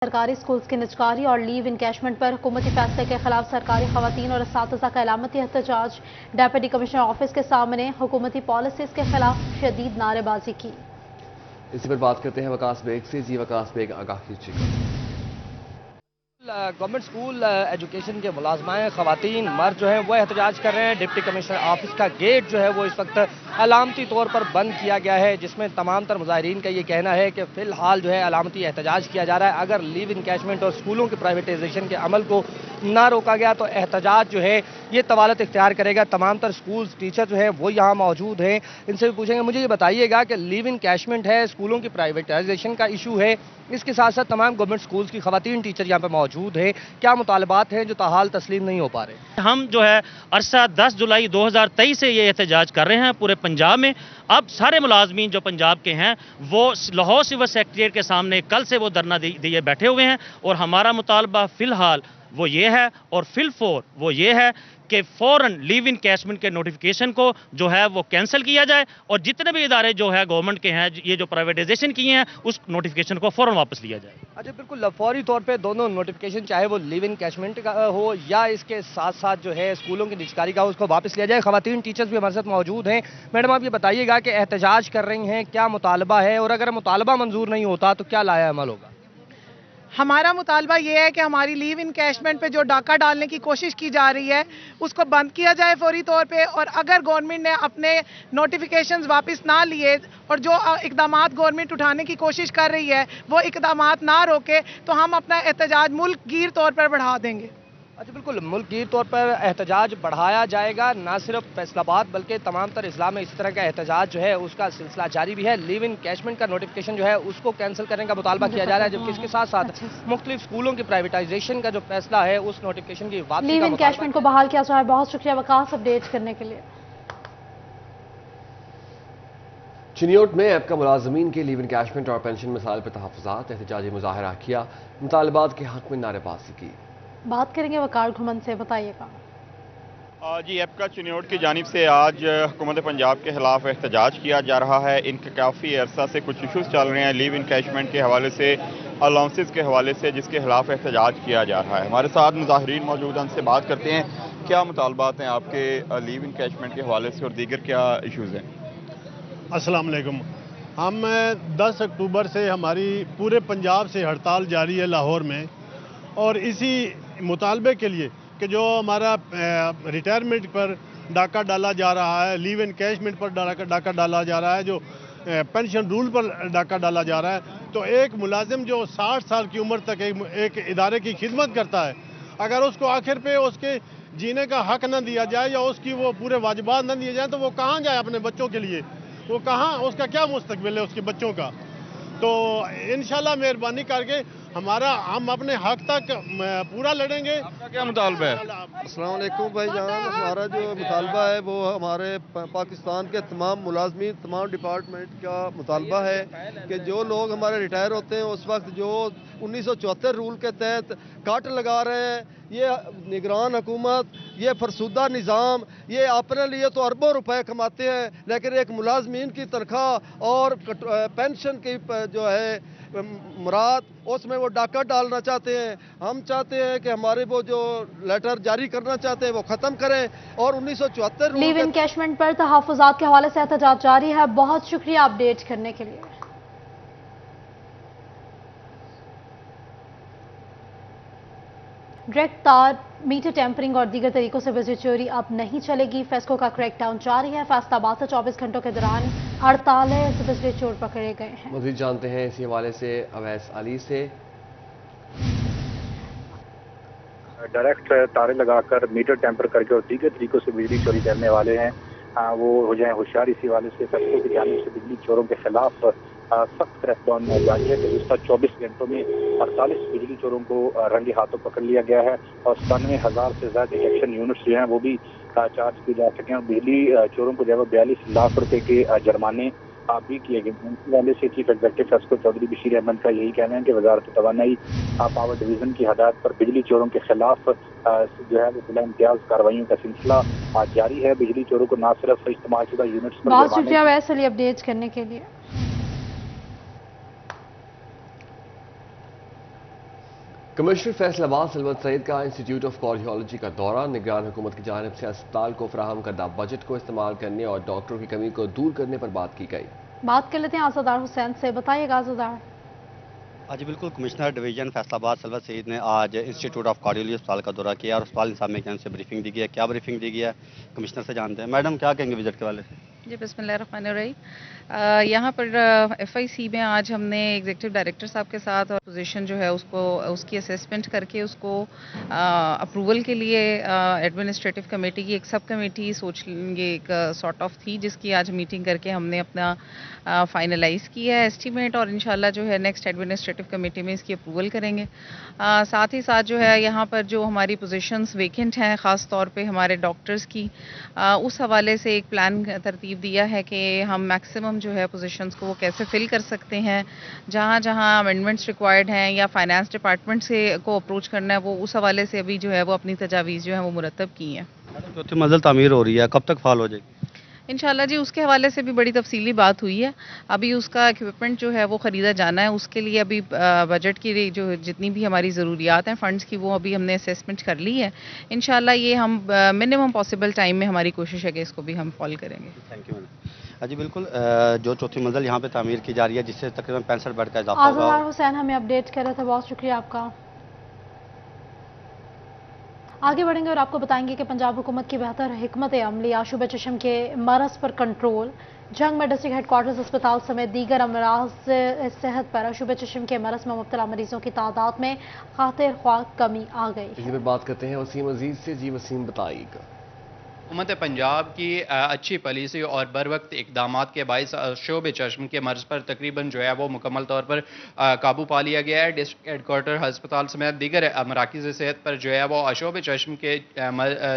सरकारी स्कूल्स की निजकारी और लीव इनकैशमेंट पर हुकूमती फैसले के खिलाफ सरकारी खवातीन और असातिज़ा का अलामती एहतजाज। डेप्यूटी कमिश्नर ऑफिस के सामने हुकूमती पॉलिसीज के खिलाफ शदीद नारेबाजी की। इसी पर बात करते हैं वकास बेग से। जी वकास बेग, आगाह कीजिएगा। गवर्नमेंट स्कूल एजुकेशन के मुलाजमाएँ खवातीन मर्द जो है वो एहतजाज कर रहे हैं। डिप्टी कमिश्नर ऑफिस का गेट जो है वो इस वक्त अलामती तौर पर बंद किया गया है, जिसमें तमाम तर मुजाहिरीन का ये कहना है कि फ़िलहाल जो है अलामती एहतजाज किया जा रहा है। अगर लीव इनकैशमेंट और स्कूलों के प्राइवेटाइजेशन के अमल को ना रोका गया तो एहतजाज जो है ये तवालत इख्तियार करेगा। तमाम तर स्कूल टीचर जो है वो यहाँ मौजूद हैं, इनसे भी पूछेंगे। मुझे ये बताइएगा कि लीव इनकैशमेंट है, स्कूलों की प्राइवेटाइजेशन का इशू है, इसके साथ साथ तमाम गवर्नमेंट स्कूल्स की खवातीन टीचर यहाँ पर मौजूद हैं, क्या मुतालबात हैं जो ताहाल तस्लीम नहीं हो पा रहे? हम जो है अरसा 10 जुलाई 2023 से ये एहतजाज कर रहे हैं पूरे पंजाब में। अब सारे मुलाजमीन जो पंजाब के हैं वो लाहौर सिविल सेक्रेटेरिएट के सामने कल से वो धरना दिए बैठे हुए हैं और हमारा मुतालबा फिलहाल वो ये है और फिलफोर वो ये है कि फ़ौरन लीव इनकैशमेंट के नोटिफिकेशन को जो है वो कैंसिल किया जाए और जितने भी इदारे जो है गवर्नमेंट के हैं ये जो प्राइवेटाइजेशन किए हैं उस नोटिफिकेशन को फ़ौरन वापस लिया जाए। अच्छा, बिल्कुल फौरी तौर पे दोनों नोटिफिकेशन, चाहे वो लीव इनकैशमेंट का हो या इसके साथ साथ जो है स्कूलों की निजकारी का हो, उसको वापस लिया जाए। खवातीन टीचर्स भी हमारे साथ मौजूद हैं। मैडम, आप ये बताइएगा कि एहतजाज कर रही हैं, क्या मुतालबा है और अगर मुतालबा मंजूर नहीं होता तो क्या लाया अमल होगा? हमारा मुतालबा ये है कि हमारी लीव इनकैशमेंट पे जो डाका डालने की कोशिश की जा रही है उसको बंद किया जाए फौरी तौर पे, और अगर गवर्नमेंट ने अपने नोटिफिकेशंस वापस ना लिए और जो इकदामात गवर्नमेंट उठाने की कोशिश कर रही है वो इकदामात ना रोके तो हम अपना एहतजाज मुल्क गिर तौर पर बढ़ा देंगे। अच्छा, बिल्कुल मुल्कगीर तौर पर एहतजाज बढ़ाया जाएगा, ना सिर्फ फैसलाबाद बल्कि तमाम तर इस्लाम में इस तरह का एहतजाज जो है उसका सिलसिला जारी भी है। लीव इन कैशमेंट का नोटिफिकेशन जो है उसको कैंसिल करने का मुतालबा किया जा रहा है, जबकि इसके साथ साथ मुख्तलिफ स्कूलों की प्राइवेटाइजेशन का जो फैसला है उस नोटिफिकेशन की वापसी लीव इन कैशमेंट को बहाल किया जाए। बहुत शुक्रिया वकास अपडेट करने के लिए। चिनियोट में ऐप का मुलाजमीन के लीव इनकैशमेंट और पेंशन मसाइल पर तहफ़्फ़ुज़ात, एहतजाजी मुजाहरा किया, मुतालबात के हक में नारेबाजी की। बात करेंगे वकार घुमन से, बताइएगा। जी, ऐप का चिनियोट की जानिब से आज हुकूमत पंजाब के खिलाफ एहतजाज किया जा रहा है। इनके काफ़ी अरसा से कुछ इशूज़ चल रहे हैं लीव इनकैशमेंट के हवाले से, अलाउंसेस के हवाले से, जिसके खिलाफ एहतजाज किया जा रहा है। हमारे साथ मुजाहिरीन मौजूद हैं, उनसे बात करते हैं। क्या मुतालबात हैं आपके लीव इनकैशमेंट के हवाले से और दीगर क्या इशूज़ हैं? अस्सलाम वालेकुम। हम 10 अक्टूबर से हमारी पूरे पंजाब से हड़ताल जारी है लाहौर में, और इसी मुतालबे के लिए कि जो हमारा रिटायरमेंट पर डाका डाला जा रहा है, लीव इनकैशमेंट पर डाका डाला जा रहा है, जो पेंशन रूल पर डाका डाला जा रहा है, तो एक मुलाजिम जो 60 साल की उम्र तक एक इदारे की खिदमत करता है, अगर उसको आखिर पे उसके जीने का हक न दिया जाए या उसकी वो पूरे वाजिबात न दिए जाए तो वो कहाँ जाए अपने बच्चों के लिए? वो कहाँ, उसका क्या मुस्तकबिल है उसके बच्चों का? तो इंशाल्लाह मेहरबानी करके हम अपने हक तक पूरा लड़ेंगे। आपका क्या मुतालबा है? अस्सलाम वालेकुम भाईजान, हमारा जो मुतालबा है वो हमारे पाकिस्तान के तमाम मुलाजमीन, तमाम डिपार्टमेंट का मुतालबा है कि जो लोग हमारे रिटायर होते हैं उस वक्त जो 1974 रूल के तहत काट लगा रहे हैं, ये निगरान हुकूमत, ये फरसुदा निज़ाम, ये अपने लिए तो अरबों रुपए कमाते हैं, लेकिन एक मुलाजमीन की तनख्वाह और पेंशन की जो है मुराद उसमें वो डाका डालना चाहते हैं। हम चाहते हैं कि हमारे वो जो लेटर जारी करना चाहते हैं वो ख़त्म करें और 1974 लीव इनकैशमेंट पर तहफ़्फ़ुज़ात के हवाले से एहतजाज जारी है। बहुत शुक्रिया अपडेट करने के लिए। डायरेक्ट तार, मीटर टेम्परिंग और दीगर तरीकों से बिजली चोरी अब नहीं चलेगी। फेस्को का क्रैकडाउन जारी है। फैसलाबाद से 24 घंटों के दौरान 48 बिजली चोर पकड़े गए हैं। मज़ीद जानते हैं इसी हवाले से अवैस अली से। डायरेक्ट तारे लगाकर मीटर टेम्पर करके और दीगर तरीकों से बिजली चोरी करने वाले हैं वो हो जाए होशियार। इसी वाले से फेस्को की जानिब से बिजली चोरों के खिलाफ सख्त क्रैकडाउन जारी है। गुज़श्ता 24 घंटों में 48 बिजली चोरों को रंगे हाथों पकड़ लिया गया है और 97,000 से ज्यादा डिटेक्शन यूनिट्स जो हैं वो भी चार्ज किए जा सके हैं। बिजली चोरों को जो है 42 लाख रुपए के जुर्माने भी किए गए। इसी वाले से चीफ एग्जीक्यूटिव फेस्को चौधरी बशीर अहमद का यही कहना है कि वजारत तवानाई पावर डिवीजन की हदायत पर बिजली चोरों के खिलाफ जो है वो बिला इम्तियाज कार्रवाइयों का सिलसिला जारी है। बिजली चोरों को न सिर्फ इस्तेमाल शुदा यूनिट्स पर बहुत शुक्रिया वैसे अली अपडेट करने के लिए। कमिश्नर फैसलाबाद सलवत सईद का इंस्टीट्यूट ऑफ कार्डियोलॉजी का दौरा। निगरान हुकूमत की जानिब से अस्पताल को फराहम करदा बजट को इस्तेमाल करने और डॉक्टरों की कमी को दूर करने पर बात की गई। बात कर लेते हैं आज़ादार हुसैन से। बताइएगा आज़ादार। जी बिल्कुल, कमिश्नर डिवीजन फैसलाबाद सलवत सईद ने आज इंस्टीट्यूट ऑफ कार्डियोलॉजी अस्पताल का दौरा किया और अस्पताल इंसाफ में से ब्रीफिंग दी गई है। क्या ब्रीफिंग दी गई है कमिश्नर से जानते हैं। मैडम क्या कहेंगे विजिट के वाले से? जी बिस्मिल्लाहिर्रहमानिर्रहीम। यहाँ पर FIC में आज हमने एग्जीक्यूटिव डायरेक्टर साहब के साथ और पोजीशन जो है उसको उसकी असेसमेंट करके उसको अप्रूवल के लिए एडमिनिस्ट्रेटिव कमेटी की एक सब कमेटी सोच लेंगे एक सॉर्ट ऑफ थी, जिसकी आज मीटिंग करके हमने अपना फाइनलाइज किया है एस्टीमेट और इंशाल्लाह जो है नेक्स्ट एडमिनिस्ट्रेटिव कमेटी में इसकी अप्रूवल करेंगे। साथ ही साथ जो है यहाँ पर जो हमारी पोजीशंस वेकेंट हैं ख़ास तौर पे हमारे डॉक्टर्स की, उस हवाले से एक प्लान तरतीब दिया है कि हम मैक्सिमम जो है पोजीशंस को वो कैसे फिल कर सकते हैं। जहाँ जहाँ अमेंडमेंट्स रिक्वायर्ड हैं या फाइनेंस डिपार्टमेंट से को अप्रोच करना है, वो उस हवाले से अभी जो है वो अपनी तजावीज़ जो है वो मुरतब की हैं। चौथी मंजिल तामीर हो रही है, कब तक फाल हो जाएगी? इंशाल्लाह जी उसके हवाले से भी बड़ी तफसीली बात हुई है। अभी उसका इक्विपमेंट जो है वो ख़रीदा जाना है, उसके लिए अभी बजट की जो जितनी भी हमारी ज़रूरियात हैं फ़ंड्स की वो अभी हमने असेसमेंट कर ली है। इंशाल्लाह ये हम मिनिमम पॉसिबल टाइम में हमारी कोशिश है कि इसको भी हम फॉल करेंगे। Thank you madam. जी बिल्कुल, जो चौथी मंजिल यहाँ पे तामीर की जा रही है जिससे तकरीबन 65 बेड का इजाफा होगा। आज़ादार हुसैन हमें अपडेट कर रहे थे, बहुत शुक्रिया आपका। आगे बढ़ेंगे और आपको बताएंगे कि पंजाब हुकूमत की बेहतर हिकमत अमली आशूब चश्म के मरज पर कंट्रोल। जंग में डिस्ट्रिक्ट हेडक्वार्टर्स अस्पताल समेत दीगर अमराज सेहत पर आशूब चश्म के मरज में मुब्तला मरीजों की तादाद में खातिर ख्वाह कमी आ गई। इसी पर बात करते हैं वसीम अजीज से। जी वसीम बताइएगा। हुकूमत पंजाब की अच्छी पॉलिसी और बर वक्त इकदाम के बायस शोब चश्म के मर्ज पर तकरीबन जो है वो मुकम्मल तौर पर काबू पा लिया गया है। डिस्ट्रिक्ट हेडक्वार्टर हस्पताल समेत दीगर मराकज़ सेहत पर जो है वो अशोब चश्म के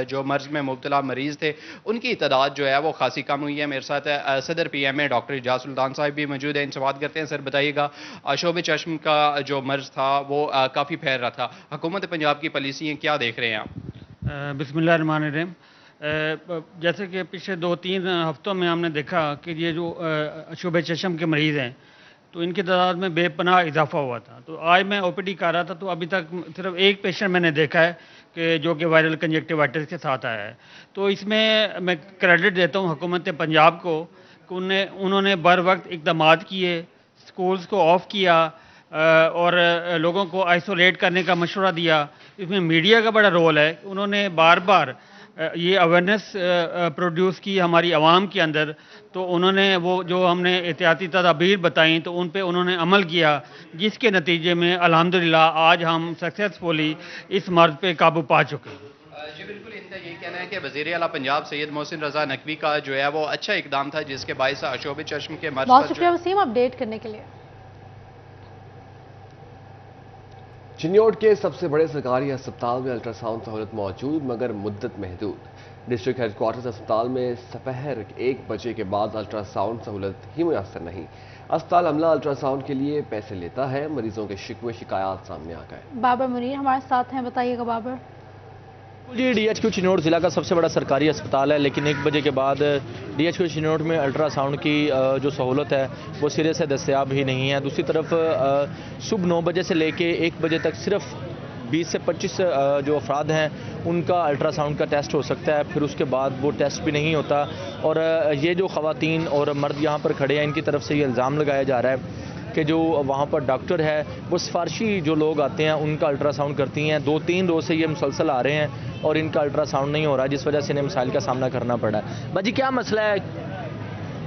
जो मर्ज में मुब्तला मरीज़ थे उनकी तादाद जो है वो खासी कम हुई है। मेरे साथ सदर PMA डॉक्टर इजाज़ सुल्तान साहब भी मौजूद हैं, इनसे बात करते हैं। सर बताइएगा, अशोब चश्म का जो मर्ज था वो काफ़ी फैल रहा था, हुकूमत पंजाब की पॉलिसी क्या देख रहे हैं आप? बिस्मिल्लाहिर्रहमानिर्रहीम। जैसे कि पिछले 2-3 हफ्तों में हमने देखा कि ये जो अशूब चश्म के मरीज़ हैं तो इनकी तादाद में बेपनाह इजाफा हुआ था। तो आज मैं OPD कर रहा था तो अभी तक सिर्फ एक पेशेंट मैंने देखा है कि जो कि वायरल कंजक्टिवाइटिस के साथ आया है। तो इसमें मैं क्रेडिट देता हूँ हुकूमत पंजाब को कि उन्होंने बर वक्त इक़दाम किए, स्कूल्स को ऑफ किया और लोगों को आइसोलेट करने का मशवरा दिया। इसमें मीडिया का बड़ा रोल है। उन्होंने बार बार ये अवेयरनेस प्रोड्यूस की हमारी आवाम के अंदर, तो उन्होंने वो जो हमने एहतियाती तदाबीर बताई तो उन पे उन्होंने अमल किया, जिसके नतीजे में अल्हम्दुलिल्लाह आज हम सक्सेसफुली इस मर्ज पे काबू पा चुके हैं। जी बिल्कुल, इनका यही कहना है कि वज़ीर आला पंजाब सैयद मोहसिन रज़ा नकवी का जो है वो अच्छा इकदाम था जिसके बायस अशोब चश्म के मर्ज। बहुत शुक्रिया वसीम अपडेट करने के लिए। चिन्योट के सबसे बड़े सरकारी अस्पताल में अल्ट्रासाउंड सहूलत मौजूद मगर मुद्दत महदूद। डिस्ट्रिक्ट हेडक्वार्टर्स अस्पताल में दोपहर 1 बजे के बाद अल्ट्रासाउंड सहूलत ही मुयसर नहीं। अस्पताल अमला अल्ट्रासाउंड के लिए पैसे लेता है। मरीजों के शिकवे शिकायत सामने आ गए। बाबर मुनीर हमारे साथ हैं, बताइएगा बाबर। जी DHQ चिन्योट ज़िला का सबसे बड़ा सरकारी अस्पताल है, लेकिन 1 बजे के बाद DHQ चिन्योट में अल्ट्रासाउंड की जो सहूलत है वो सिरे से दस्तयाब ही नहीं है। दूसरी तरफ सुबह 9 बजे से लेके 1 बजे तक सिर्फ 20 से 25 जो अफराद हैं उनका अल्ट्रासाउंड का टेस्ट हो सकता है, फिर उसके बाद वो टेस्ट भी नहीं होता। और ये जो ख़वातीन और मर्द यहाँ पर खड़े हैं इनकी तरफ से ये इल्ज़ाम लगाया जा रहा है कि जो वहाँ पर डॉक्टर है वो सिफारशी जो लोग आते हैं उनका अल्ट्रासाउंड करती हैं। 2-3 रोज़ से ये मुसलसल आ रहे हैं और इनका अल्ट्रासाउंड नहीं हो रहा, जिस वजह से इन्हें मसाइल का सामना करना पड़ा है। बाजी क्या मसला है?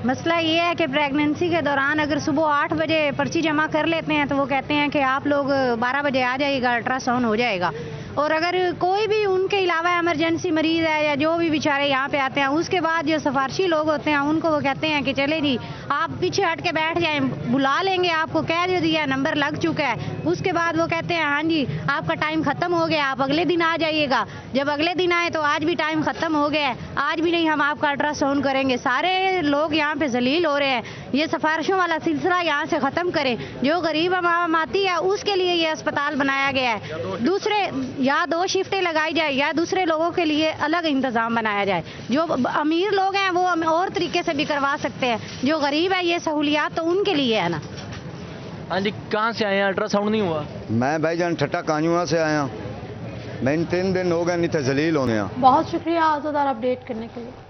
मसला ये है कि प्रेगनेंसी के दौरान अगर सुबह 8 बजे पर्ची जमा कर लेते हैं तो वो कहते हैं कि आप लोग 12 बजे आ जाइएगा, अल्ट्रासाउंड हो जाएगा। और अगर कोई भी उनके अलावा इमरजेंसी मरीज़ है या जो भी बेचारे यहाँ पे आते हैं, उसके बाद जो सिफारशी लोग होते हैं उनको वो कहते हैं कि चले जी आप पीछे हट के बैठ जाएं, बुला लेंगे, आपको कह दिया नंबर लग चुका है। उसके बाद वो कहते हैं हाँ जी आपका टाइम ख़त्म हो गया, आप अगले दिन आ जाइएगा। जब अगले दिन आए तो आज भी टाइम ख़त्म हो गया है, आज भी नहीं हम आपका अल्ट्रासाउंड करेंगे। सारे लोग यहाँ पे जलील हो रहे हैं। ये सिफारिशों वाला सिलसिला यहाँ से ख़त्म करें। जो गरीब आवाम आती है उसके लिए ये अस्पताल बनाया गया है। दूसरे या 2 शिफ्टें लगाई जाए या दूसरे लोगों के लिए अलग इंतज़ाम बनाया जाए। जो अमीर लोग हैं वो और तरीके से भी करवा सकते हैं, जो गरीब है ये सहूलियात तो उनके लिए है ना। हाँ जी, कहाँ से आए हैं? अल्ट्रासाउंड नहीं हुआ? मैं भाईजान ठट्टा कांजुआ से आया। मैं 3 दिन हो गए इतने जलील होने। बहुत शुक्रिया आज़ादार अपडेट करने के लिए।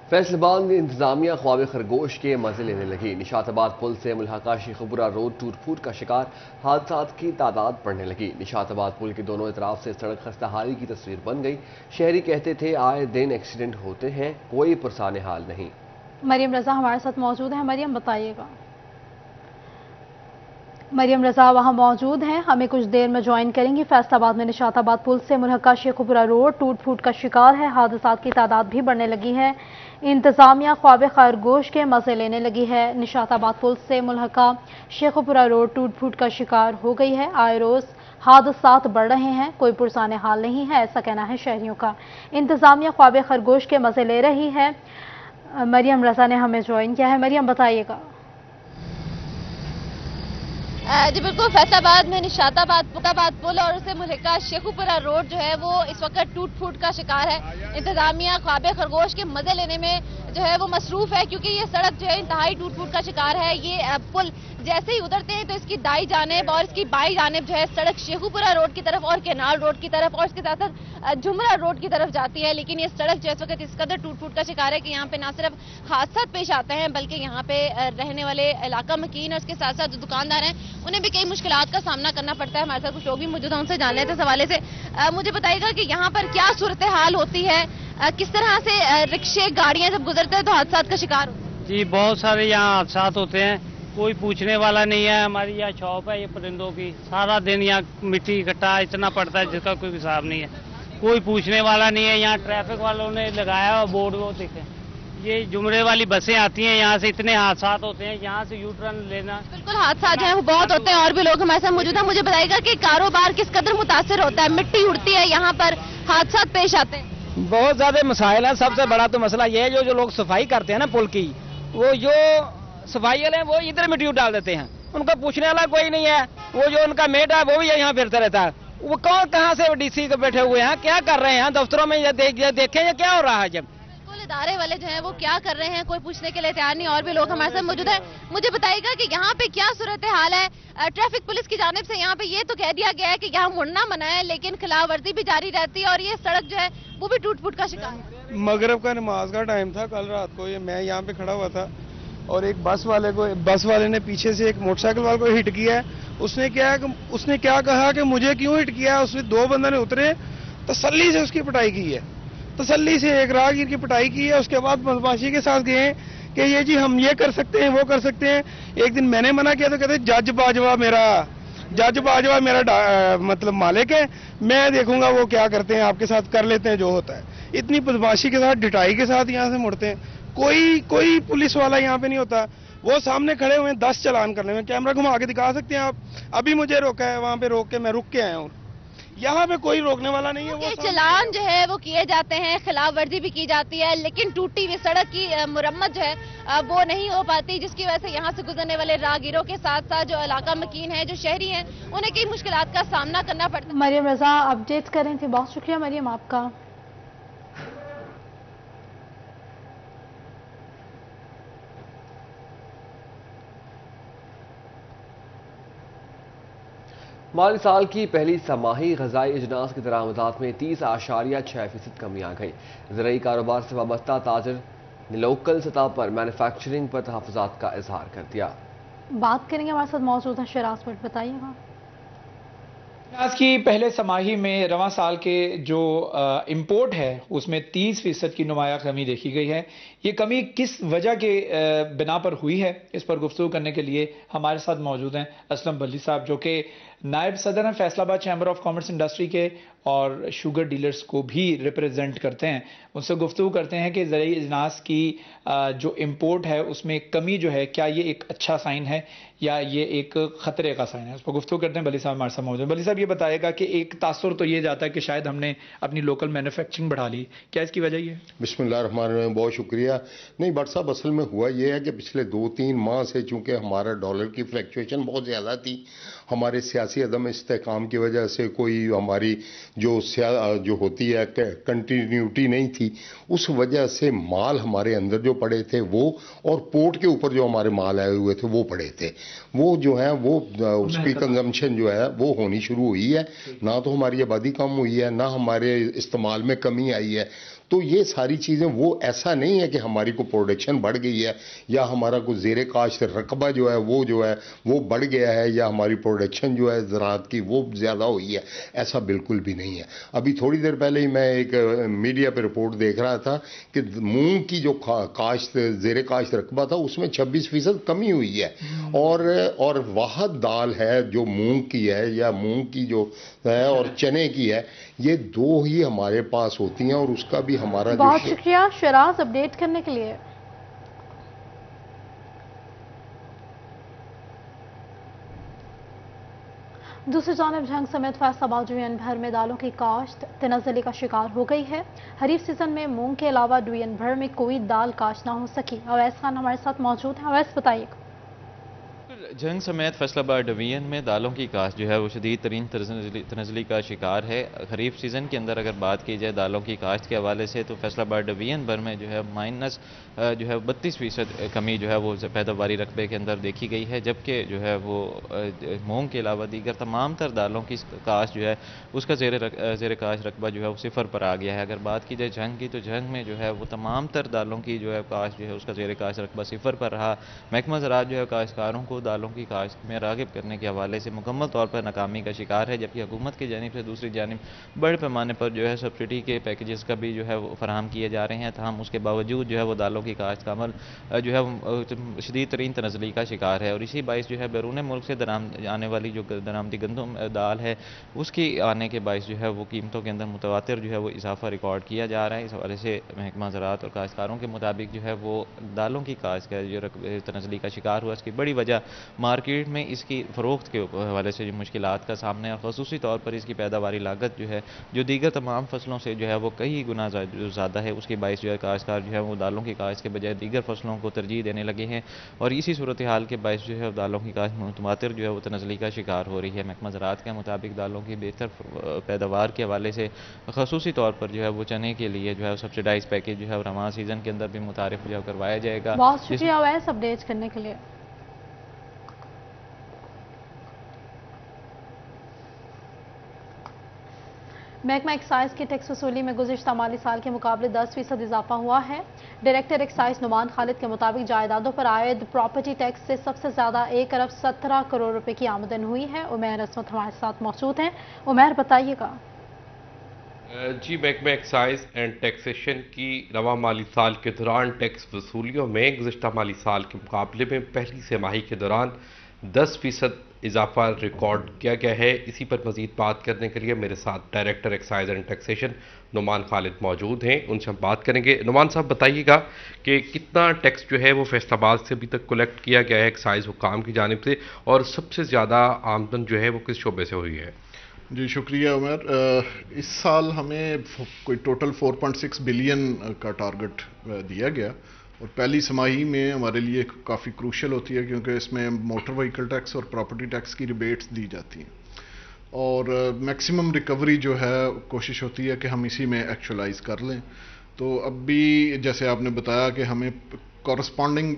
फैसलाबाद में इंतजामिया ख्वाब खरगोश के मजे लेने लगी। निशाताबाद पुल से मुल्हका शेखुपुरा रोड टूट फूट का शिकार, हादसात की तादाद बढ़ने लगी। निशाताबाद पुल के दोनों तरफ से सड़क खस्ताहाली की तस्वीर बन गई। शहरी कहते थे आए दिन एक्सीडेंट होते हैं, कोई पुरसाने हाल नहीं। मरियम रजा हमारे साथ मौजूद है। मरियम बताइएगा। मरियम रजा वहां मौजूद हैं, हमें कुछ देर में ज्वाइन करेंगी। फैसलाबाद में निशाताबाद पुल से मुल्हका शेखुपुरा रोड टूट फूट का शिकार है, हादसात की तादाद भी बढ़ने लगी है। इंतजामिया ख्वाब खरगोश के मजे लेने लगी है। निशाताबाद पुल से मुल्हका शेखुपुरा रोड टूट फूट का शिकार हो गई है। आए रोज हादसात बढ़ रहे हैं, कोई पुरसाने हाल नहीं है, ऐसा कहना है शहरियों का। इंतजामिया ख्वाब खरगोश के मजे ले रही है। मरियम रजा ने हमें ज्वाइन किया है। मरियम बताइएगा। जी बिल्कुल, फैसलाबाद में निशाताबाद पुल और उससे मुल्हका शेखुपुरा रोड जो है वो इस वक्त टूट फूट का शिकार है। इंतजामिया ख्वाब खरगोश के मजे लेने में जो है वो मसरूफ है, क्योंकि ये सड़क जो है इंतहाई टूट फूट का शिकार है। ये पुल जैसे ही उतरते हैं तो इसकी दाई जानिब और इसकी बाई जानिब जो है सड़क शेखुपुरा रोड की तरफ और केनाल रोड की तरफ और इसके साथ साथ जुमरा रोड की तरफ जाती है। लेकिन ये सड़क जो है इस वक्त इस कदर टूट फूट का शिकार है कि यहाँ पे ना सिर्फ हादसा पेश आते हैं, बल्कि यहाँ पे रहने वाले इलाका मकीन और उसके साथ साथ जो दुकानदार हैं उन्हें भी कई मुश्किलात का सामना करना पड़ता है। हमारे साथ कुछ लोग भी मौजूद हैं, उनसे जान लेते हैं इस हवाले से। मुझे बताइएगा कि यहाँ पर क्या सूरत हाल होती है, किस तरह से रिक्शे गाड़ियां जब गुजरते हैं तो हादसा का शिकार होते हैं? जी बहुत सारे यहाँ हादसा होते हैं, कोई पूछने वाला नहीं है। हमारी यहाँ शॉप है ये परिंदों की, सारा दिन यहाँ मिट्टी इकट्ठा इतना पड़ता है जिसका कोई हिसाब नहीं है। कोई पूछने वाला नहीं है। यहाँ ट्रैफिक वालों ने लगाया हुआ बोर्ड, वो देखें, ये जुमरे वाली बसें आती हैं, यहाँ से इतने हादसा होते हैं, यहाँ से यू टर्न लेना। बिल्कुल हादसा जो है वो बहुत होते हैं। और भी लोग हमारे साथ मौजूद हैं। मुझे बताइएगा कि कारोबार किस कदर मुतासिर होता है, मिट्टी उड़ती है, यहाँ पर हादसा पेश आते हैं? बहुत ज्यादा मसाइल है। सबसे बड़ा तो मसला ये है जो लोग सफाई करते हैं ना पुल की, वो जो सफाई वाले हैं वो इधर मिट्टी डाल देते हैं, उनका पूछने वाला कोई नहीं है। वो जो उनका मेट है वो भी यहाँ फिरता रहता है। वो कौन कहाँ से डीसी को बैठे हुए हैं, क्या कर रहे हैं दफ्तरों में, देखें ये क्या हो रहा है। जब इदारे वाले जो हैं वो क्या कर रहे हैं, कोई पूछने के लिए तैयार नहीं। और भी लोग हमारे साथ मौजूद हैं। मुझे बताइएगा कि यहाँ पे क्या सूरत हाल है। ट्रैफिक पुलिस की जानिब से यहाँ पे ये तो कह दिया गया है कि यहाँ मुड़ना मना है, लेकिन खिलाफ वर्जी भी जारी रहती है और ये सड़क जो है वो भी टूट फूट का शिकार है। मगरिब का नमाज का टाइम था कल रात को, ये मैं यहाँ पे खड़ा हुआ था और एक बस वाले ने पीछे से एक मोटरसाइकिल वाले को हिट किया है। उसने क्या कहा कि मुझे क्यों हिट किया। उसने 2 बंदे ने उतरे, तसल्ली से उसकी पिटाई की है, तसल्ली से एक राहगीर की पिटाई की है। उसके बाद बदमाशी के साथ गए कि ये जी हम ये कर सकते हैं, वो कर सकते हैं। एक दिन मैंने मना किया तो कहते जज बाजवा मेरा मतलब मालिक है, मैं देखूंगा वो क्या करते हैं, आपके साथ कर लेते हैं जो होता है। इतनी बदमाशी के साथ, ढिठाई के साथ यहाँ से मुड़ते हैं। कोई पुलिस वाला यहाँ पे नहीं होता। वो सामने खड़े हुए हैं 10 चालान करने में। कैमरा घुमा के दिखा सकते हैं आप। अभी मुझे रोका है, वहाँ पे रोक के मैं रुक के आया हूँ। यहाँ पे कोई रोकने वाला नहीं है। वो चालान जो है वो किए जाते हैं, खिलाफ वर्जी भी की जाती है, लेकिन टूटी हुई सड़क की मुरम्मत जो है वो नहीं हो पाती, जिसकी वजह से यहाँ से गुजरने वाले राहगीरों के साथ साथ जो इलाका मकीन है, जो शहरी हैं, उन्हें कई मुश्किलात का सामना करना पड़ता है। मरियम रजा अपडेट कर रही थी, बहुत शुक्रिया मरियम आपका। माली साल की पहली समाही ग़ज़ाई अजनास की दरामदात में 30.6% कमी आ गई। ज़रूरी कारोबार से वाबस्ता ताजर ने लोकल सतह पर मैन्युफैक्चरिंग पर तहफ़्फ़ुज़ात का इजहार कर दिया। बात करेंगे, हमारे साथ मौजूद है शराज भट्ट, बताइएगा। आज की पहले समाही में रवां साल के जो इंपोर्ट है उसमें 30% की नुमाया कमी देखी गई है। ये कमी किस वजह के बिना पर हुई है, इस पर गुफ्तगू करने के लिए हमारे साथ मौजूद हैं असलम बल्ली साहब, जो कि नायब सदर हैं Faisalabad chamber of commerce industry के और शुगर डीलर्स को भी रिप्रेजेंट करते हैं। उनसे गुफ्तगू करते हैं कि ज़रूरी अजनास की जो इंपोर्ट है उसमें कमी जो है, क्या ये एक अच्छा साइन है या ये एक खतरे का साइन है। उस पर गुफ्तगू करते हैं। बली साहब हमारे साथ मौजूद हैं। बली साहब ये बताएगा कि एक तासुर तो ये जाता है कि शायद हमने अपनी लोकल मैन्युफैक्चरिंग बढ़ा ली, क्या इसकी वजह ये है? बिस्मिल्लाहिर्रहमानिर्रहीम, बहुत शुक्रिया। नहीं बट साहब, असल में हुआ ये है कि पिछले 2-3 माह से चूंकि हमारा डॉलर की फ्लक्चुएशन बहुत ज़्यादा थी, हमारे सियासी सियासी अदम इस्तेहकाम की वजह से कोई हमारी जो होती है कंटिन्यूटी नहीं थी, उस वजह से माल हमारे अंदर जो पड़े थे वो, और पोर्ट के ऊपर जो हमारे माल आए हुए थे वो पड़े थे, वो जो है वो उसकी कंजम्पशन जो है वो होनी शुरू हुई है। ना तो हमारी आबादी कम हुई है, ना हमारे इस्तेमाल में कमी आई है। तो ये सारी चीज़ें, वो ऐसा नहीं है कि हमारी को प्रोडक्शन बढ़ गई है या हमारा कुछ ज़ेरे काश्त रकबा जो है वो बढ़ गया है या हमारी प्रोडक्शन जो है ज़राअत की वो ज़्यादा हुई है, ऐसा बिल्कुल भी नहीं है। अभी थोड़ी देर पहले ही मैं एक मीडिया पे रिपोर्ट देख रहा था कि मूंग की जो काश्त ज़ेरे काश्त रकबा था उसमें 26% कमी हुई है, और वाहद दाल है जो मूंग की है या मूंग की जो है और चने की है, ये दो ही हमारे पास होती हैं, और उसका भी हमारा बहुत शुक्रिया शराज अपडेट करने के लिए। दूसरी जानिब जंग समेत फैसलाबाद डिवीजन भर में दालों की काश्त तनाज़ुली का शिकार हो गई है। खरीफ सीजन में मूंग के अलावा डिवीजन भर में कोई दाल काश्त ना हो सकी। अवैस खान हमारे साथ मौजूद हैं। अवैस बताइएगा। जंग समेत फैसलाबाद डिवीजन में दालों की काश्त जो है वो शदीद तरीन तनज़ली का शिकार है। खरीफ सीज़न के अंदर अगर बात की जाए दालों की काश्त के हवाले से तो फैसलाबाद डिवीजन भर में जो है माइनस जो है 32% कमी जो है वो पैदावारी रकबे के अंदर देखी गई है, जबकि जो है वो मूंग के अलावा दीगर तमाम तर दालों की काश्त जो है उसका ज़ेर काश्त रकबा जो है वो सिफर पर आ गया है। अगर बात की जाए जंग की तो जंग में जो है वो तमाम तर दालों की जो है काश्त जो है उसका ज़ेर काश्त रकबा सिफर पर रहा। महकमा ज़राअत जो है काश्तकारों को दालों की काश्त में राग़िब करने के हवाले से मुकम्मल तौर पर नाकामी का शिकार है, जबकि हुकूमत की जानिब से दूसरी जानिब बड़े पैमाने पर जो है सब्सिडी के पैकेजेस का भी जो है वो फराहम किए जा रहे हैं। तमाम उसके बावजूद जो है वो दालों की काश्त का अमल जो है शदीद तरीन तनज़ुली का शिकार है, और इसी बाइस जो है बैरून मुल्क से आने वाली जो दरामदी गंदम दाल है उसकी आने के बाइस जो है वो कीमतों के अंदर मुतवातिर जो है वो इजाफा रिकॉर्ड किया जा रहा है। इस हवाले से महकमा ज़राअत और काश्तकारों के मुताबिक जो है वो दालों की काश्त का जो तनज़ुली का शिकार हुआ, इसकी बड़ी वजह मार्केट में इसकी फ़रोख्त के हवाले से जो मुश्किलात का सामना है, और ख़ुसूसी तौर पर इसकी पैदावारी लागत जो है जो दीगर तमाम फसलों से जो है वो कई गुना ज़्यादा है, उसके बायस जो है काश्तकार जो है वो दालों की काश्त के बजाय दीगर फसलों को तरजीह देने लगे हैं, और इसी सूरत हाल के बायस जो है दालों की काश्त मुतवातिर जो है वो तनज़ुली का शिकार हो रही है। महकमा ज़राअत के मुताबिक दालों की बेहतर पैदावार के हवाले से ख़ुसूसी तौर पर जो है वो चने के लिए जो है सब्सिडाइज पैकेज जो है रवां सीज़न के अंदर भी मुतारिफ जो करवाया जाएगा। बहुत शुक्रिया अवैस अपडेट करने के लिए। महकमा एक्साइज की टैक्स वसूली में गुज़िश्ता माली साल के मुकाबले 10% इजाफा हुआ है। डायरेक्टर एक्साइज नुमान खालिद के मुताबिक जायदादों पर आयद प्रॉपर्टी टैक्स से सबसे ज़्यादा 1 अरब 17 करोड़ रुपए की आमदन हुई है। उमैर असमत हमारे साथ मौजूद हैं। उमैर बताइएगा। जी, महकमा एक्साइज एंड टैक्सेशन की रवा माली साल के दौरान टैक्स वसूलियों में गुज़िश्ता माली साल के मुकाबले में पहली तिमाही के दौरान 10% इजाफा रिकॉर्ड किया गया है। इसी पर मज़ीद बात करने के लिए मेरे साथ director excise and taxation Numan Khalid मौजूद हैं, उनसे हम बात करेंगे। नुमान साहब बताइएगा कि कितना टैक्स जो है वो फैसलाबाद से अभी तक कलेक्ट किया गया है एक्साइज हुकाम की जानिब से, और सबसे ज़्यादा आमदन जो है वो किस शोबे से हुई है? जी शुक्रिया उमर। इस साल हमें कोई टोटल 4.6 बिलियन का टारगेट दिया गया, और पहली तिमाही में हमारे लिए काफ़ी क्रूशल होती है क्योंकि इसमें मोटर व्हीकल टैक्स और प्रॉपर्टी टैक्स की रिबेट्स दी जाती हैं, और मैक्सिमम रिकवरी जो है कोशिश होती है कि हम इसी में एक्चुअलाइज कर लें। तो अब भी जैसे आपने बताया कि हमें कॉरस्पॉन्डिंग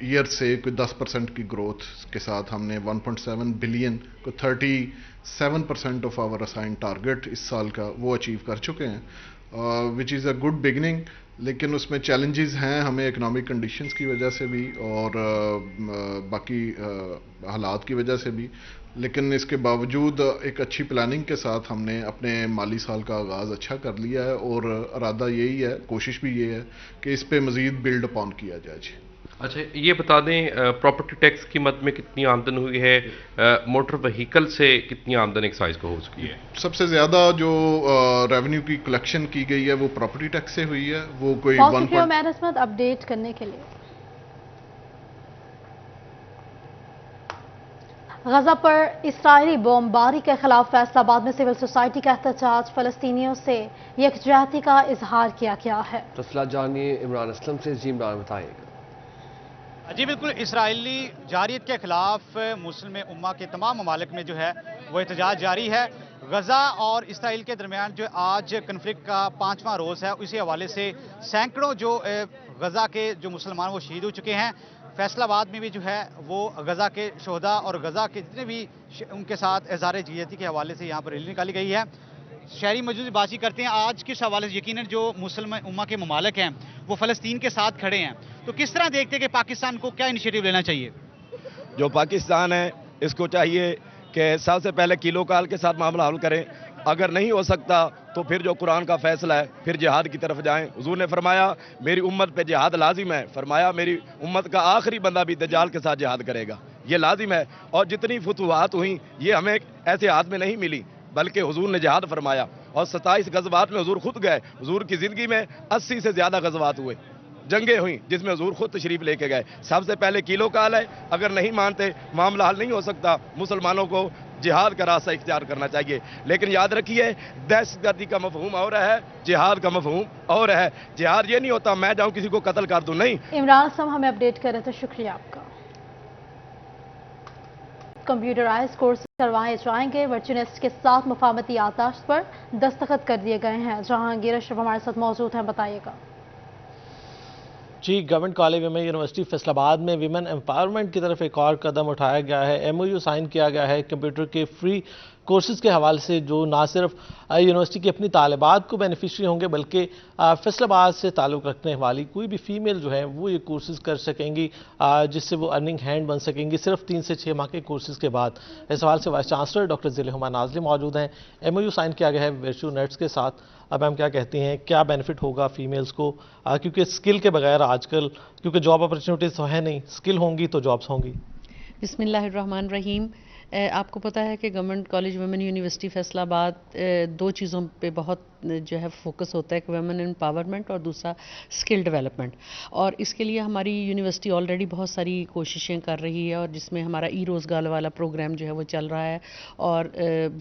ईयर से कोई 10% की ग्रोथ के साथ हमने 1.7 बिलियन को 37% ऑफ आवर असाइन टारगेट इस साल का वो अचीव कर चुके हैं, which is a good beginning. लेकिन उसमें चैलेंजेस हैं हमें इकोनॉमिक कंडीशंस की वजह से भी और बाकी हालात की वजह से भी, लेकिन इसके बावजूद एक अच्छी प्लानिंग के साथ हमने अपने माली साल का आगाज़ अच्छा कर लिया है, और इरादा यही है, कोशिश भी ये है कि इस पे मज़ीद बिल्ड अपॉन किया जाए। जी अच्छा, ये बता दें प्रॉपर्टी टैक्स की मद में कितनी आमदन हुई है, मोटर व्हीकल से कितनी आमदन एक्साइज को हो चुकी है? सबसे ज़्यादा जो रेवेन्यू की कलेक्शन की गई है वो प्रॉपर्टी टैक्स से हुई है, वो कोई मैनेजमेंट अपडेट करने के लिए। गजा पर इसराइली बमबारी के खिलाफ फैसलाबाद में सिविल सोसाइटी का एहतजाज, फलस्तीनियों से यकजहती का इजहार किया गया है। तफसीलात जानिए इमरान असलम से। जी इमरान बताइएगा। जी बिल्कुल, इसराइली जारियत के खिलाफ मुस्लिम उम्मा के तमाम ममालिक में जो है वो एहतजाज जारी है। गजा और इसराइल के दरमियान जो आज कन्फ्लिक्ट का 5वां रोज़ है, उसी हवाले से सैकड़ों जो गजा के जो मुसलमान वो शहीद हो चुके हैं। फैसलाबाद में भी जो है वो गजा के शोहदा और गजा के जितने भी उनके साथ इज़हार यजीयती के हवाले से यहाँ पर रैली निकाली गई है। शहरी मौजूद बातचीत करते हैं आज किस हवाले से। यकीनन जो मुसलमान उम्मा के ममालिक हैं वो फ़लस्तीन के साथ खड़े हैं, तो किस तरह देखते हैं कि पाकिस्तान को क्या इनिशिएटिव लेना चाहिए? जो पाकिस्तान है इसको चाहिए कि सबसे पहले किलो काल के साथ मामला हल करें। अगर नहीं हो सकता तो फिर जो कुरान का फैसला है फिर जिहाद की तरफ जाएं। हुजूर ने फरमाया मेरी उम्मत पे जिहाद लाजिम है। फरमाया मेरी उम्मत का आखिरी बंदा भी दज्जाल के साथ जिहाद करेगा, ये लाजिम है। और जितनी फतुहात हुई ये हमें ऐसे हाथ में नहीं मिली, बल्कि हुजूर ने जिहाद फरमाया। और 27 गज़वात में हुजूर खुद गए। हुजूर की ज़िंदगी में 80 से ज़्यादा गज़वात हुए, जंगें हुई जिसमें हुजूर खुद तशरीफ लेके गए। सबसे पहले किलो काल है, अगर नहीं मानते मामला हल नहीं हो सकता, मुसलमानों को जिहाद का रास्ता इख्तियार करना चाहिए। लेकिन याद रखिए दहशतगर्दी का मफहूम और है, जिहाद का मफहूम और है। जिहाद ये नहीं होता मैं जाऊं किसी को कत्ल कर दूं, नहीं। इमरान साहब हमें अपडेट कर रहे थे, शुक्रिया आपका। कंप्यूटराइज कोर्स करवाए जाएंगे। वर्चुनिस्ट के साथ मुफाहमती याददाश्त पर दस्तखत कर दिए गए हैं। जहांगीर अशरफ हमारे साथ मौजूद हैं, बताइएगा। जी, government college women university Faisalabad में विमेन एम्पावरमेंट की तरफ एक और कदम उठाया गया है। MOU साइन किया गया है कंप्यूटर के फ्री कोर्सेज़ के हवाले से, जो ना सिर्फ यूनिवर्सिटी की अपनी तालिबात को बेनिफिशरी होंगे बल्कि फैसलाबाद से ताल्लुक़ रखने वाली कोई भी फीमेल जो है वो ये कोर्सेज़ कर सकेंगी, जिससे वो अर्निंग हैंड बन सकेंगी सिर्फ 3 से 6 माह के कोर्सेज़ के बाद। इस हवाले से वाइस चांसलर डॉक्टर ज़िल-ए-हुमा नाज़िम मौजूद हैं। MOU साइन किया गया है वर्चुअल नेट्स के साथ। अब हम क्या कहती हैं, क्या बेनिफिट होगा फीमेल्स को, क्योंकि स्किल के बगैर आजकल क्योंकि जॉब अपॉर्चुनिटीज़ तो है नहीं, स्किल होंगी तो जॉब्स होंगी। बिस्मिल्लाहिर्रहमानिर्रहीम। आपको पता है कि government college women university Faisalabad 2 चीज़ों पे बहुत जो है फोकस होता है, कि वुमेन एम्पावरमेंट और दूसरा स्किल डेवलपमेंट। और इसके लिए हमारी यूनिवर्सिटी ऑलरेडी बहुत सारी कोशिशें कर रही है, और जिसमें हमारा रोज़गार वाला प्रोग्राम जो है वो चल रहा है। और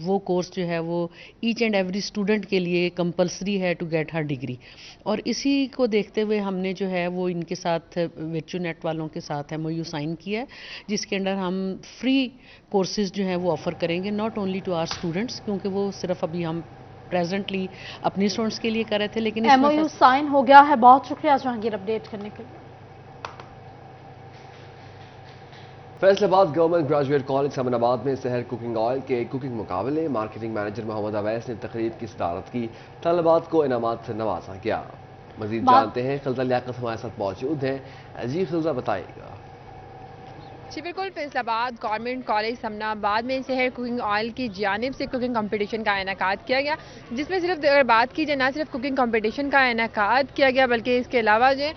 वो कोर्स जो है वो ईच एंड एवरी स्टूडेंट के लिए कंपलसरी है टू गेट हर डिग्री। और इसी को देखते हुए हमने जो है वो इनके साथ वर्चुनेट वालों के साथ MOU साइन किया है, जिसके अंडर हम फ्री कोर्सेज जो हैं वो ऑफ़र करेंगे, not only to our students, क्योंकि वो सिर्फ अभी हम प्रेजेंटली अपने स्टूडेंट्स के लिए कर रहे थे, लेकिन MOU साइन हो गया है। बहुत शुक्रिया जहांगीर अपडेट करने के लिए। Faisalabad government graduate college Samanabad में शहर कुकिंग ऑयल के कुकिंग मुकाबले मार्केटिंग मैनेजर मोहम्मद अवैस ने तकरीब की सदारत की। तलबात को इनामात से नवाजा गया। मजीद जानते हैं खिलजा लियाकत हमारे साथ मौजूद हैं। जी खिलजा, बताइएगा। जी बिल्कुल, फैसलाबाद गवर्नमेंट कॉलेज समनाबाद में शहर कुकिंग ऑयल की जानिब से कुकिंग कंपटीशन का इनेकाद किया गया, जिसमें सिर्फ अगर बात की जाए ना सिर्फ कुकिंग कंपटीशन का इनेकाद किया गया, बल्कि इसके अलावा जो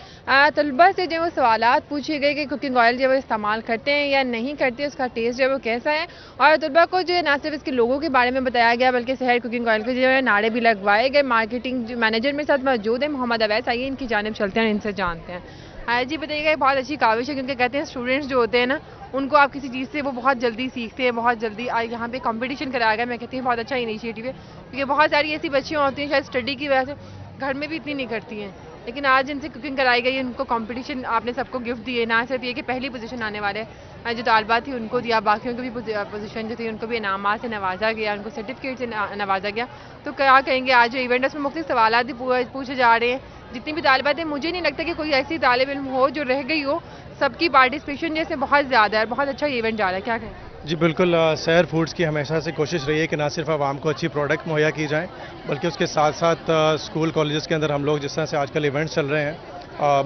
तलबा से जो सवालात पूछे गए कि कुकिंग ऑयल जो वो इस्तेमाल करते हैं या नहीं करते, उसका टेस्ट जो है वो कैसा है। और तलबा को जो है ना सिर्फ इसके लोगों के बारे में बताया गया, बल्कि शहर कुकिंग ऑयल के जो है नारे भी लगवाए गए। मार्केटिंग मैनेजर मेरे साथ मौजूद है मोहम्मद अवैस, आइए इनकी जानिब चलते हैं, इनसे जानते हैं। हाँ जी, बताइएगा। बहुत अच्छी काविश है, क्योंकि कहते हैं स्टूडेंट्स जो होते हैं ना उनको आप किसी चीज़ से वो बहुत जल्दी सीखते हैं, बहुत जल्दी यहाँ पे कंपटीशन कराया गया। मैं कहती हूँ बहुत अच्छा इनिशिएटिव है, क्योंकि बहुत सारी ऐसी बच्चियाँ होती हैं शायद स्टडी की वजह से घर में भी इतनी नहीं करती हैं, लेकिन आज इनसे कुकिंग कराई गई, उनको कंपटीशन आपने सबको गिफ्ट दिए। ना सिर्फ ये कि पहली पोजीशन आने वाले जो तालबा थी उनको दिया, बाकियों को भी पोजीशन जो थी उनको भी इनामात से नवाजा गया, उनको सर्टिफिकेट से नवाजा गया। तो क्या कहेंगे, आज जो इवेंट है उसमें मुख्तलिफ सवाल भी पूछे जा रहे हैं। जितनी भी तालिबात हैं, मुझे नहीं लगता कि कोई ऐसी तालिब इल्म हो जो रह गई हो। सबकी पार्टिसिपेशन जैसे बहुत ज़्यादा है, बहुत अच्छा इवेंट जा रहा है। क्या कहें? जी बिल्कुल, सहर फूड्स की हमेशा से कोशिश रही है कि ना सिर्फ आवाम को अच्छी प्रोडक्ट मुहैया की जाए, बल्कि उसके साथ साथ स्कूल कॉलेजेस के अंदर हम लोग जिस तरह से आजकल इवेंट्स चल रहे हैं,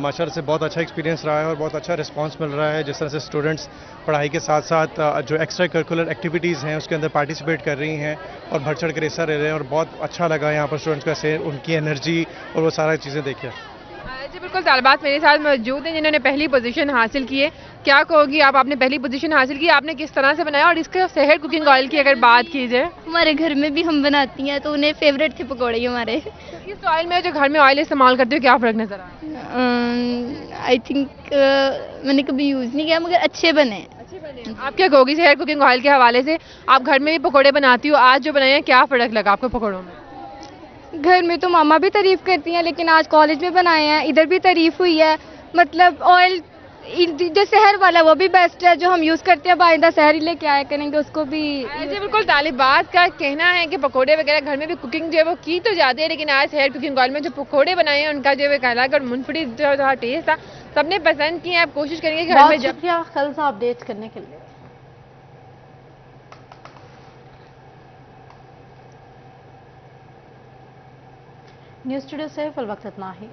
माशाल्लाह से बहुत अच्छा एक्सपीरियंस रहा है और बहुत अच्छा रिस्पांस मिल रहा है। जिस तरह से स्टूडेंट्स पढ़ाई के साथ साथ जो एक्स्ट्रा करिकुलर एक्टिविटीज़ हैं उसके अंदर पार्टिसिपेट कर रही हैं और बढ़ चढ़ कर हिस्सा ले रहे हैं, और बहुत अच्छा लगा यहाँ पर स्टूडेंट्स को ऐसे उनकी एनर्जी और वो सारा चीज़ें देखिए। जी बिल्कुल, तालिबात मेरे साथ मौजूद हैं जिन्होंने पहली पोजीशन हासिल की है। क्या कहोगी आप, आपने पहली पोजीशन हासिल की, आपने किस तरह से बनाया? और इसके शहर कुकिंग ऑयल की अगर बात की जाए, हमारे घर में भी हम बनाती हैं, तो उन्हें फेवरेट थे पकौड़े हमारे। इस ऑयल में जो घर में ऑयल इस्तेमाल करते हो क्या फ़र्क नजर आया? आई थिंक मैंने कभी यूज़ नहीं किया, मगर अच्छे बने। आप क्या कहोगी शहर कुकिंग ऑयल के हवाले से? आप घर में भी पकौड़े बनाती हो, आज जो बनाए हैं क्या फ़र्क लगा आपको पकौड़ों में? घर में तो मामा भी तारीफ़ करती हैं, लेकिन आज कॉलेज में बनाए हैं, इधर भी तारीफ़ हुई है। मतलब ऑयल जो शहर वाला वो भी बेस्ट है, जो हम यूज़ करते हैं आइंदा शहर ही लेके आया करेंगे उसको भी। जी बिल्कुल, तालिबात का कहना है कि पकोड़े वगैरह घर में भी कुकिंग जो है वो की तो जाती है, लेकिन आज शहर कुकिंग ऑयल में जो पकोड़े बनाए हैं उनका जो है कहलाकर मुनफरिद जो था टेस्ट था, सबने पसंद किया। आप कोशिश करेंगे घर में। शुक्रिया खलसा अपडेट करने के लिए। न्यूज़ स्टूडियो से फिल वक्त इतना ही।